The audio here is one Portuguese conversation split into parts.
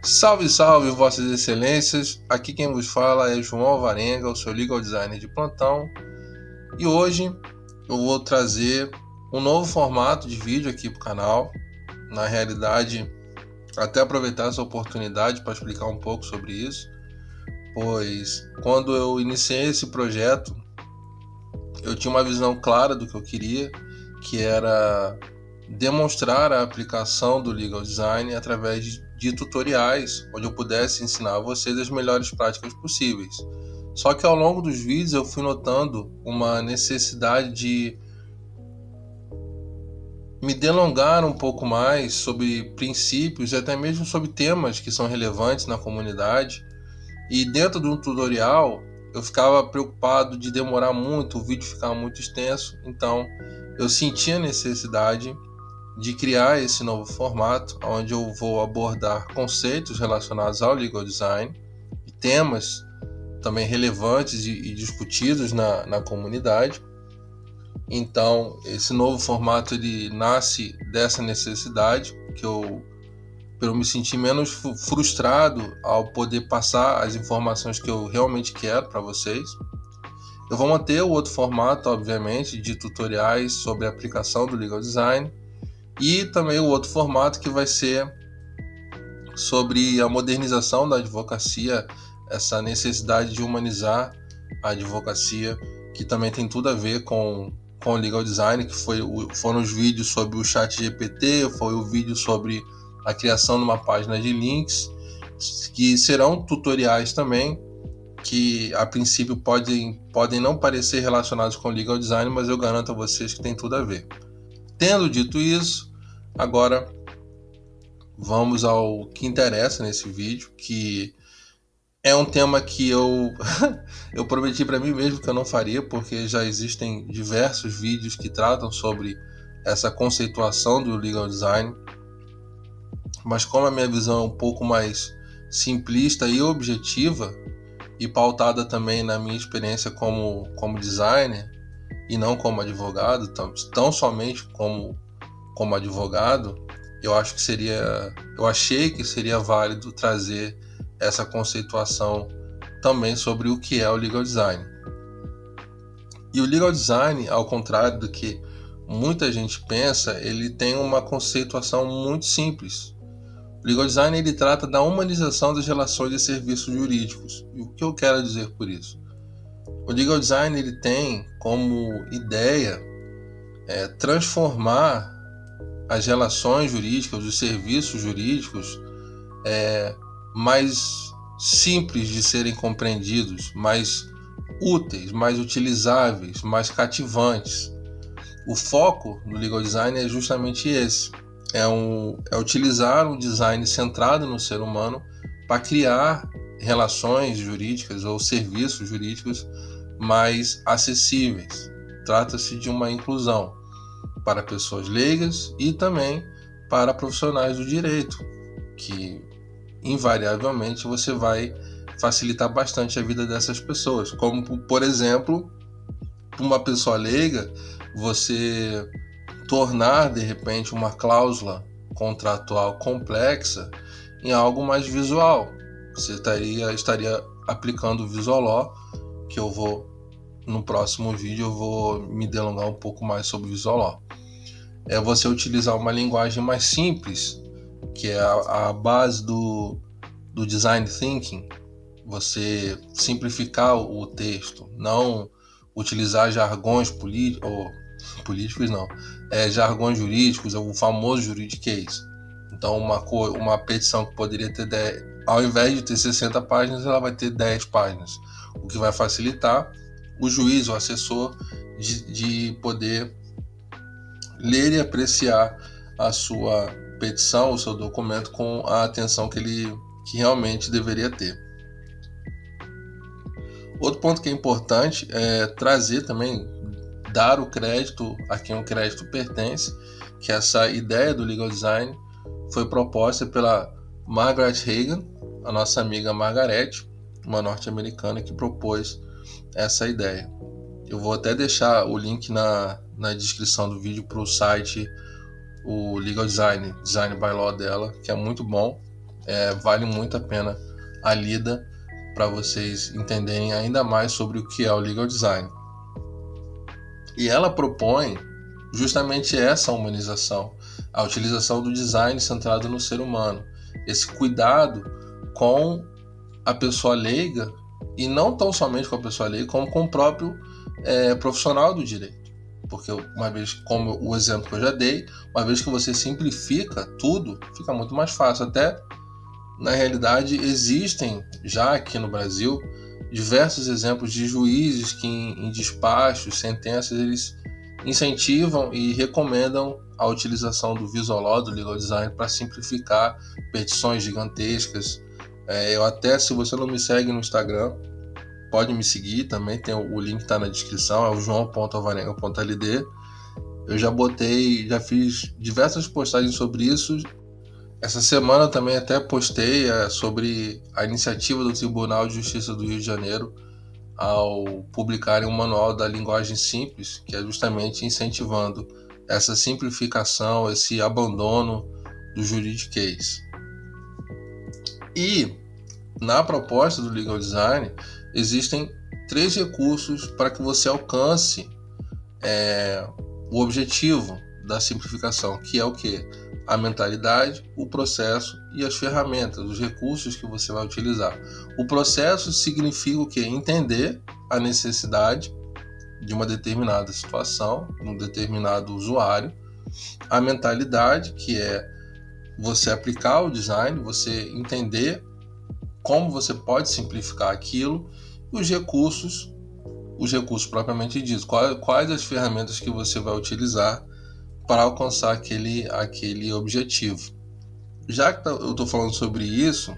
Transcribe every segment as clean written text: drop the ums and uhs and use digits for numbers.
Salve, salve, vossas excelências. Aqui quem vos fala é João Alvarenga, o seu legal designer de plantão. E hoje eu vou trazer um novo formato de vídeo aqui para o canal. Na realidade, até aproveitar essa oportunidade para explicar um pouco sobre isso, pois quando eu iniciei esse projeto, eu tinha uma visão clara do que eu queria, que era demonstrar a aplicação do legal design através de tutoriais, onde eu pudesse ensinar a vocês as melhores práticas possíveis. Só que ao longo dos vídeos eu fui notando uma necessidade de me delongar um pouco mais sobre princípios e até mesmo sobre temas que são relevantes na comunidade. E dentro de um tutorial eu ficava preocupado de demorar muito, o vídeo ficar muito extenso, então eu sentia a necessidade de criar esse novo formato, onde eu vou abordar conceitos relacionados ao legal design e temas também relevantes e discutidos na comunidade. Então, esse novo formato ele nasce dessa necessidade, para eu me sentir menos frustrado ao poder passar as informações que eu realmente quero para vocês. Eu vou manter o outro formato, obviamente, de tutoriais sobre a aplicação do legal design, e também o outro formato que vai ser sobre a modernização da advocacia, essa necessidade de humanizar a advocacia, que também tem tudo a ver com o legal design, que foram os vídeos sobre o chat GPT, foi o vídeo sobre a criação de uma página de links, que serão tutoriais também, que a princípio podem não parecer relacionados com legal design, mas eu garanto a vocês que tem tudo a ver. Tendo dito isso, agora vamos ao que interessa nesse vídeo, que é um tema que eu eu prometi para mim mesmo que eu não faria, porque já existem diversos vídeos que tratam sobre essa conceituação do legal design, mas como a minha visão é um pouco mais simplista e objetiva e pautada também na minha experiência como designer e não como advogado, tão somente como advogado, eu achei que seria válido trazer essa conceituação também sobre o que é o legal design. E o legal design, ao contrário do que muita gente pensa, ele tem uma conceituação muito simples. O legal design ele trata da humanização das relações e serviços jurídicos. E o que eu quero dizer por isso? O legal design ele tem como ideia transformar as relações jurídicas, os serviços jurídicos mais simples de serem compreendidos, mais úteis, mais utilizáveis, mais cativantes. O foco do legal design é justamente esse: é utilizar um design centrado no ser humano para criar relações jurídicas ou serviços jurídicos mais acessíveis. Trata-se de uma inclusão para pessoas leigas e também para profissionais do direito, que invariavelmente você vai facilitar bastante a vida dessas pessoas. Como, por exemplo, uma pessoa leiga, você tornar de repente uma cláusula contratual complexa em algo mais visual. Você estaria aplicando o Visual Law, que no próximo vídeo eu vou me delongar um pouco mais sobre o Visual Law. É você utilizar uma linguagem mais simples, que é a base do design thinking, você simplificar o texto, não utilizar jargões políticos não, jargões jurídicos, o famoso juridiquês. Então uma petição que poderia ter 10, ao invés de ter 60 páginas, ela vai ter 10 páginas, o que vai facilitar o juiz, o assessor, de poder ler e apreciar a sua petição, o seu documento com a atenção que realmente deveria ter. Outro ponto que é importante é trazer também, dar o crédito a quem o crédito pertence, que essa ideia do legal design foi proposta pela Margaret Hagan, a nossa amiga Margaret, uma norte-americana que propôs essa ideia. Eu vou até deixar o link na descrição do vídeo para o site, o Legal Design by Law dela, que é muito bom. Vale muito a pena a lida para vocês entenderem ainda mais sobre o que é o legal design. E ela propõe justamente essa humanização, a utilização do design centrado no ser humano, esse cuidado com a pessoa leiga, e não tão somente com a pessoa leiga, como com o próprio profissional do direito. Porque uma vez, como o exemplo que eu já dei, uma vez que você simplifica tudo, fica muito mais fácil. Até, na realidade, existem já aqui no Brasil diversos exemplos de juízes que em despachos, sentenças, eles incentivam e recomendam a utilização do visual law, do legal design, para simplificar petições gigantescas. Eu até, se você não me segue no Instagram, pode me seguir também, tem o link está na descrição, é o joão.alvarenga.ld. Eu já fiz diversas postagens sobre isso. Essa semana também até postei sobre a iniciativa do Tribunal de Justiça do Rio de Janeiro ao publicarem um manual da linguagem simples, que é justamente incentivando essa simplificação, esse abandono do juridiquês. E na proposta do legal design existem 3 recursos para que você alcance o objetivo da simplificação, que é o quê? A mentalidade, o processo e as ferramentas, os recursos que você vai utilizar. O processo significa o quê? Entender a necessidade de uma determinada situação, de um determinado usuário. A mentalidade, que é você aplicar o design, você entender como você pode simplificar aquilo. E os recursos propriamente ditos, quais as ferramentas que você vai utilizar para alcançar aquele objetivo. Já que eu estou falando sobre isso,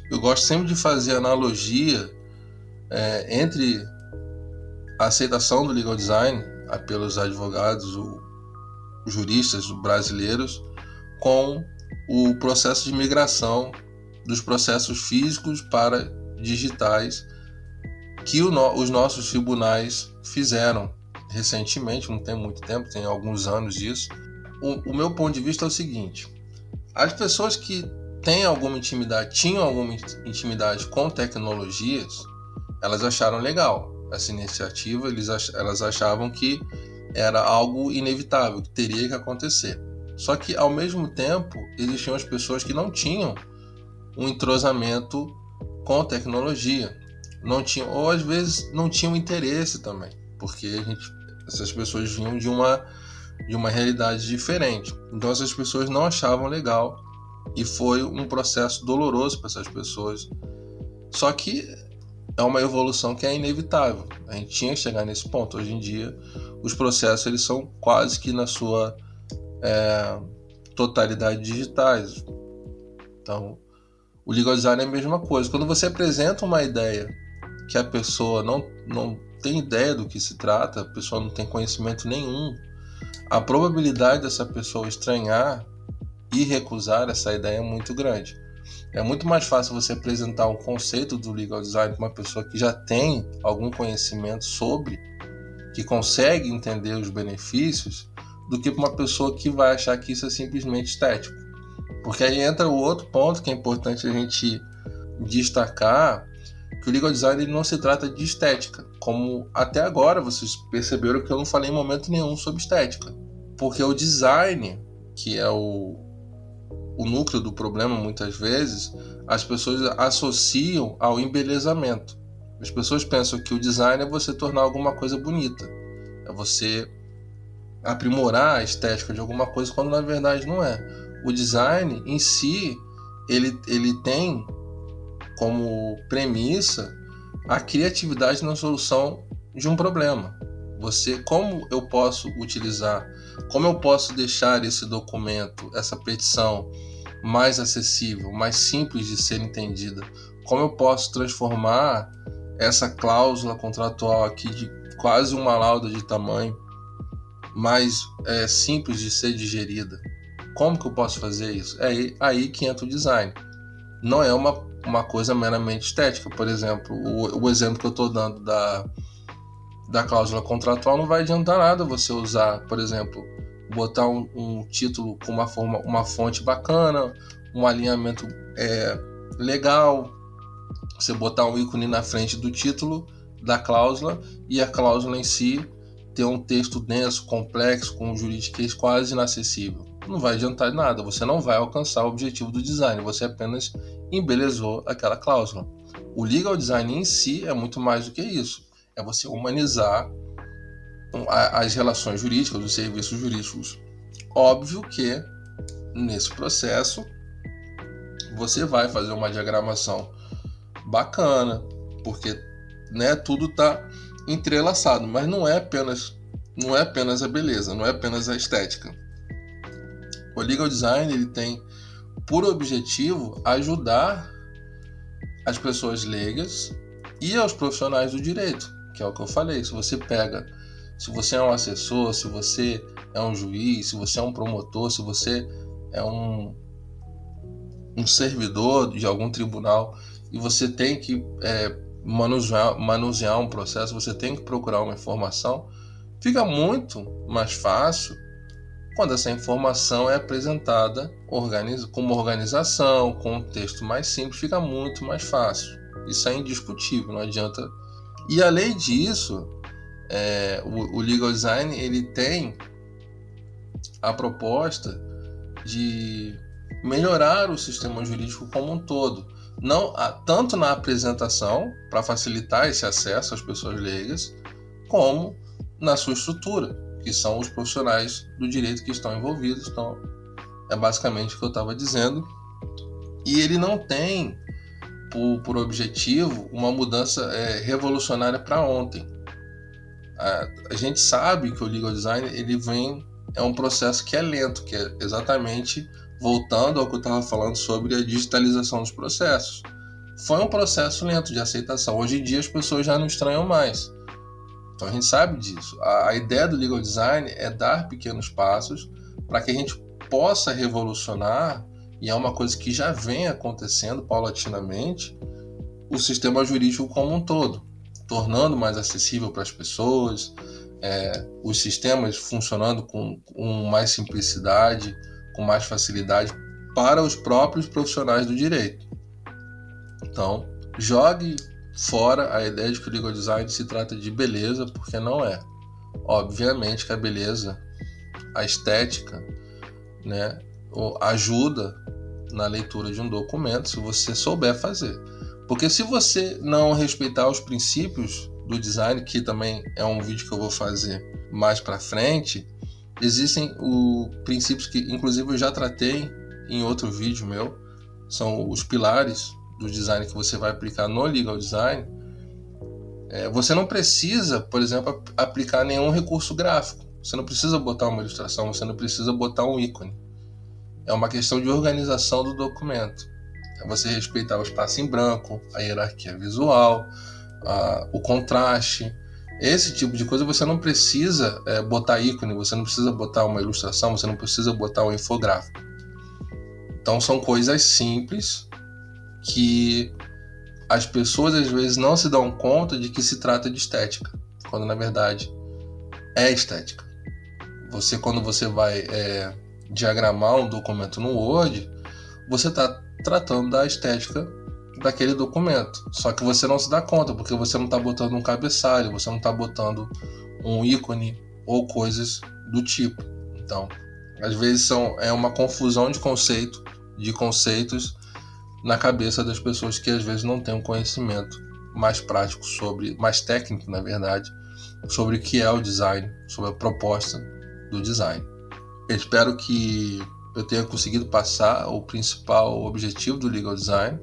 eu gosto sempre de fazer analogia entre a aceitação do legal design pelos advogados, juristas brasileiros, com o processo de migração dos processos físicos para digitais que os nossos tribunais fizeram recentemente, não tem muito tempo, tem alguns anos disso. O meu ponto de vista é o seguinte: as pessoas que tinham alguma intimidade com tecnologias, elas acharam legal essa iniciativa, elas achavam que era algo inevitável, que teria que acontecer. Só que, ao mesmo tempo, existiam as pessoas que não tinham um entrosamento com tecnologia, não tinham, ou às vezes não tinham interesse também, porque essas pessoas vinham de uma realidade diferente. Então essas pessoas não achavam legal e foi um processo doloroso para essas pessoas. Só que é uma evolução que é inevitável. A gente tinha que chegar nesse ponto. Hoje em dia, os processos eles são quase que na sua totalidade digitais. Então, o legal design é a mesma coisa. Quando você apresenta uma ideia que a pessoa não tem ideia do que se trata, a pessoa não tem conhecimento nenhum, a probabilidade dessa pessoa estranhar e recusar essa ideia é muito grande. É muito mais fácil você apresentar um conceito do legal design para uma pessoa que já tem algum conhecimento sobre, que consegue entender os benefícios, do que para uma pessoa que vai achar que isso é simplesmente estético. Porque aí entra o outro ponto que é importante a gente destacar, que o legal design ele não se trata de estética, como até agora vocês perceberam que eu não falei em momento nenhum sobre estética, porque o design, que é o núcleo do problema muitas vezes, as pessoas associam ao embelezamento. As pessoas pensam que o design é você tornar alguma coisa bonita, é você aprimorar a estética de alguma coisa, quando na verdade não é. O design em si, ele tem como premissa a criatividade na solução de um problema. Como eu posso utilizar, como eu posso deixar esse documento, essa petição mais acessível, mais simples de ser entendida? Como eu posso transformar essa cláusula contratual aqui de quase uma lauda de tamanho mais simples de ser digerida? Como que eu posso fazer isso? É aí que entra o design. Não é uma coisa meramente estética. Por exemplo, o exemplo que eu estou dando da cláusula contratual, não vai adiantar nada você usar, por exemplo, botar um título com uma fonte bacana, um alinhamento legal, você botar um ícone na frente do título da cláusula e a cláusula em si ter um texto denso, complexo, com um juridiquês quase inacessível. Não vai adiantar nada, você não vai alcançar o objetivo do design, você apenas embelezou aquela cláusula. O legal design em si é muito mais do que isso, é você humanizar as relações jurídicas, os serviços jurídicos. Óbvio que nesse processo você vai fazer uma diagramação bacana, porque tudo está entrelaçado, mas não é apenas a beleza, não é apenas a estética. O legal design ele tem por objetivo ajudar as pessoas leigas e aos profissionais do direito, que é o que eu falei. Se você é um assessor, se você é um juiz, se você é um promotor, se você é um servidor de algum tribunal e você tem que manusear um processo, você tem que procurar uma informação, fica muito mais fácil quando essa informação é apresentada com uma organização, com um texto mais simples, fica muito mais fácil. Isso é indiscutível, não adianta. E além disso, o legal design ele tem a proposta de melhorar o sistema jurídico como um todo, tanto na apresentação, para facilitar esse acesso às pessoas leigas, como na sua estrutura, que são os profissionais do direito que estão envolvidos. Então, é basicamente o que eu estava dizendo. E ele não tem por objetivo uma mudança revolucionária para ontem. A gente sabe que o legal design é um processo que é lento, que é exatamente voltando ao que eu estava falando sobre a digitalização dos processos. Foi um processo lento de aceitação. Hoje em dia as pessoas já não estranham mais. Então a gente sabe disso. A ideia do legal design é dar pequenos passos para que a gente possa revolucionar, e é uma coisa que já vem acontecendo paulatinamente, o sistema jurídico como um todo, tornando mais acessível para as pessoas, os sistemas funcionando com mais simplicidade, com mais facilidade para os próprios profissionais do direito. Então, jogue fora a ideia de que o legal design se trata de beleza, porque não é. Obviamente que a beleza, a estética, ajuda na leitura de um documento se você souber fazer. Porque se você não respeitar os princípios do design, que também é um vídeo que eu vou fazer mais para frente, existem princípios que inclusive eu já tratei em outro vídeo meu, são os pilares do design que você vai aplicar no legal design. Você não precisa, por exemplo, aplicar nenhum recurso gráfico, você não precisa botar uma ilustração, você não precisa botar um ícone. É uma questão de organização do documento. É você respeitar o espaço em branco, a hierarquia visual, o contraste. Esse tipo de coisa você não precisa botar ícone, você não precisa botar uma ilustração, você não precisa botar um infográfico. Então são coisas simples que as pessoas às vezes não se dão conta de que se trata de estética, quando na verdade é estética. Quando você vai diagramar um documento no Word, você está tratando da estética daquele documento, só que você não se dá conta, porque você não está botando um cabeçalho, você não está botando um ícone ou coisas do tipo. Então, às vezes é uma confusão de conceitos na cabeça das pessoas que às vezes não têm um conhecimento mais prático mais técnico, na verdade, sobre o que é o design, sobre a proposta do design. Eu espero que eu tenha conseguido passar o principal objetivo do legal design.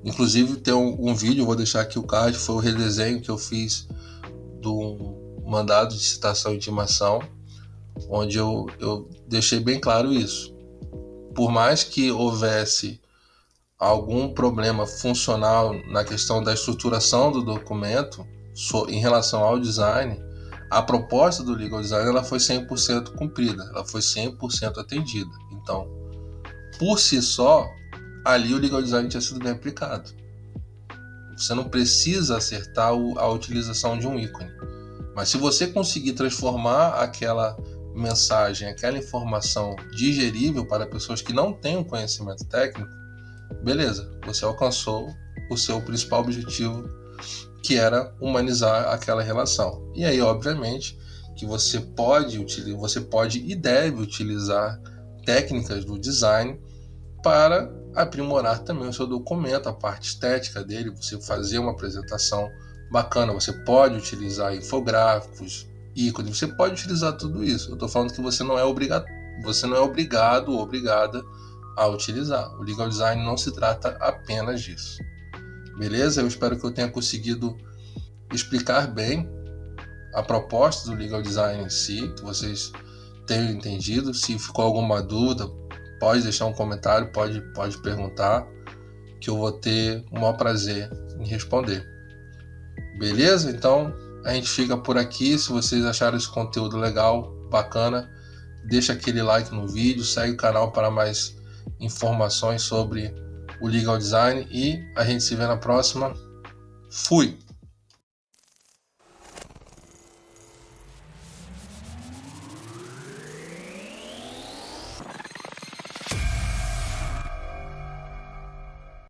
Inclusive tem um vídeo, eu vou deixar aqui o card, foi o redesenho que eu fiz do mandado de citação e intimação, onde eu deixei bem claro isso. Por mais que houvesse algum problema funcional na questão da estruturação do documento em relação ao design, a proposta do legal design ela foi 100% cumprida, ela foi 100% atendida. Então, por si só, ali o legal design tinha sido bem aplicado. Você não precisa acertar a utilização de um ícone. Mas se você conseguir transformar aquela mensagem, aquela informação digerível para pessoas que não têm um conhecimento técnico, beleza, você alcançou o seu principal objetivo, que era humanizar aquela relação. E aí, obviamente, que você pode e deve utilizar técnicas do design para aprimorar também o seu documento, a parte estética dele, você fazer uma apresentação bacana, você pode utilizar infográficos, ícones, você pode utilizar tudo isso. Eu estou falando que você não é obrigado ou obrigada a utilizar. O legal design não se trata apenas disso. Beleza? Eu espero que eu tenha conseguido explicar bem a proposta do legal design em si, que vocês tenham entendido. Se ficou alguma dúvida, pode deixar um comentário, pode perguntar, que eu vou ter o maior prazer em responder. Beleza? Então a gente fica por aqui. Se vocês acharam esse conteúdo legal, bacana, deixa aquele like no vídeo, segue o canal para mais informações sobre o legal design e a gente se vê na próxima. Fui!